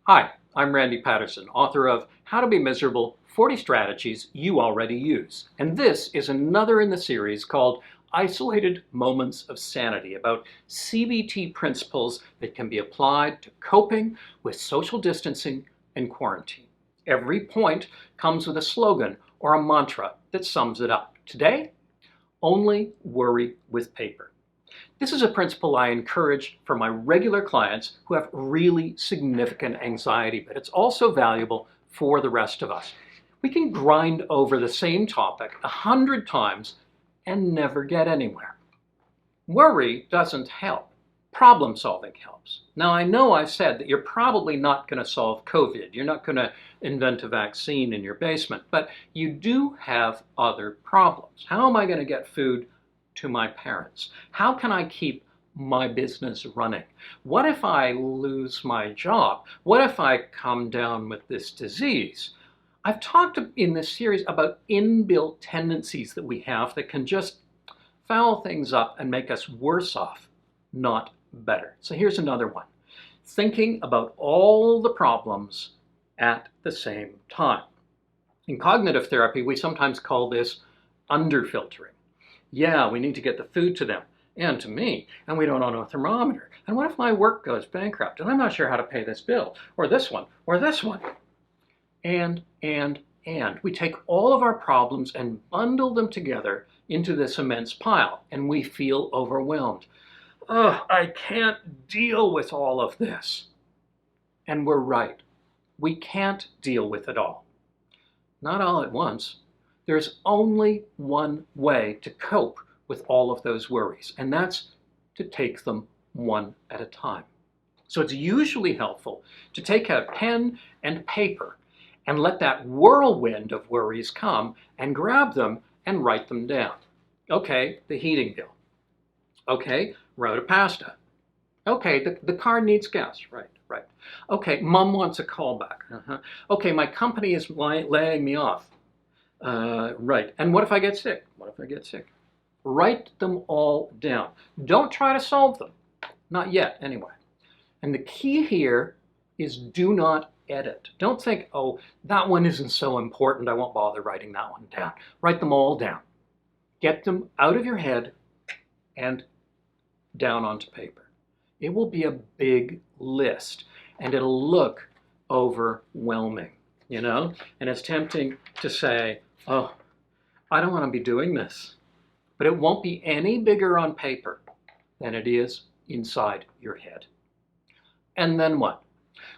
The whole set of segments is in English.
Hi, I'm Randy Patterson, author of How to Be Miserable, 40 Strategies You Already Use. And this is another in the series called Isolated Moments of Sanity, about CBT principles that can be applied to coping with social distancing and quarantine. Every point comes with a slogan or a mantra that sums it up. Today, only worry with paper. This is a principle I encourage for my regular clients who have really significant anxiety, but it's also valuable for the rest of us. We can grind over the same topic 100 times and never get anywhere. Worry doesn't help. Problem solving helps. Now, I know I've said that you're probably not going to solve COVID. You're not going to invent a vaccine in your basement, but you do have other problems. How am I going to get food to my parents? How can I keep my business running? What if I lose my job? What if I come down with this disease? I've talked in this series about inbuilt tendencies that we have that can just foul things up and make us worse off, not better. So here's another one. Thinking about all the problems at the same time. In cognitive therapy, we sometimes call this underfiltering. Yeah, we need to get the food to them and to me, and we don't own a thermometer. And what if my work goes bankrupt and I'm not sure how to pay this bill, or this one, or this one? And. We take all of our problems and bundle them together into this immense pile, and we feel overwhelmed. Oh, I can't deal with all of this. And we're right. We can't deal with it all. Not all at once. There's only one way to cope with all of those worries, and that's to take them one at a time. So it's usually helpful to take out pen and paper and let that whirlwind of worries come and grab them and write them down. Okay, the heating bill. Okay, road of pasta. Okay, the car needs gas. Right. Okay, mom wants a callback. Okay, my company is laying me off. Right. And what if I get sick? Write them all down. Don't try to solve them. Not yet, anyway. And the key here is do not edit. Don't think, oh, that one isn't so important, I won't bother writing that one down. Write them all down. Get them out of your head and down onto paper. It will be a big list, and it'll look overwhelming, And it's tempting to say, oh, I don't want to be doing this. But it won't be any bigger on paper than it is inside your head. And then what?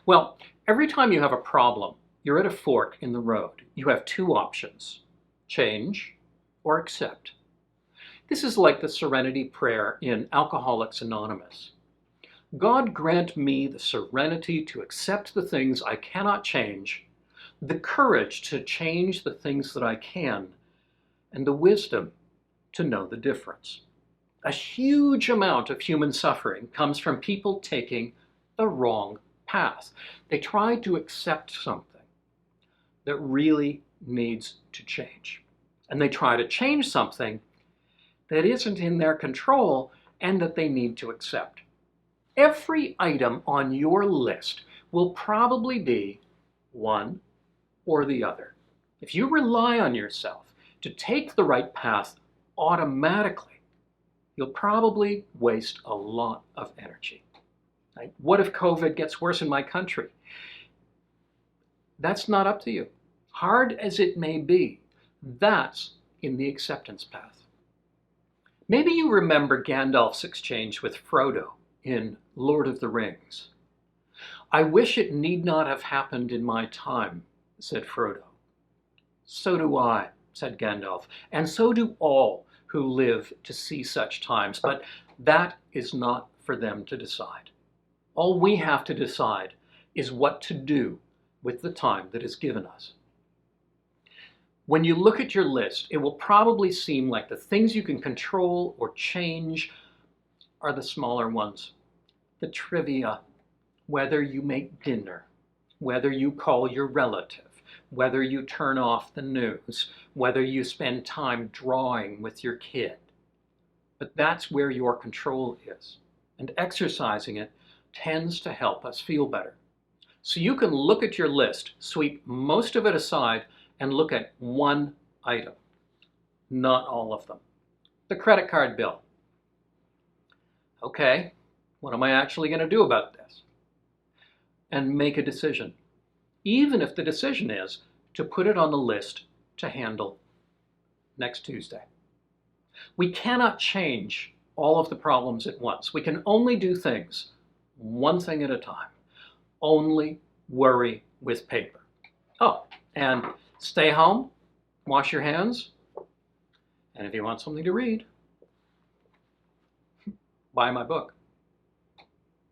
Well, every time you have a problem, you're at a fork in the road. You have two options: change or accept. This is like the serenity prayer in Alcoholics Anonymous. God grant me the serenity to accept the things I cannot change, the courage to change the things that I can, and the wisdom to know the difference. A huge amount of human suffering comes from people taking the wrong path. They try to accept something that really needs to change. And they try to change something that isn't in their control and that they need to accept. Every item on your list will probably be one or the other. If you rely on yourself to take the right path automatically, you'll probably waste a lot of energy. Right? What if COVID gets worse in my country? That's not up to you. Hard as it may be, that's in the acceptance path. Maybe you remember Gandalf's exchange with Frodo in Lord of the Rings. I wish it need not have happened in my time, said Frodo. So do I, said Gandalf, and so do all who live to see such times, but that is not for them to decide. All we have to decide is what to do with the time that is given us. When you look at your list, it will probably seem like the things you can control or change are the smaller ones. The trivia, whether you make dinner, whether you call your relative, whether you turn off the news, whether you spend time drawing with your kid. But that's where your control is, and exercising it tends to help us feel better. So you can look at your list, sweep most of it aside, and look at one item, not all of them. The credit card bill. Okay, what am I actually going to do about this? And make a decision, even if the decision is to put it on the list to handle next Tuesday. We cannot change all of the problems at once. We can only do things one thing at a time. Only worry with paper. Oh, and stay home, wash your hands, and if you want something to read, buy my book.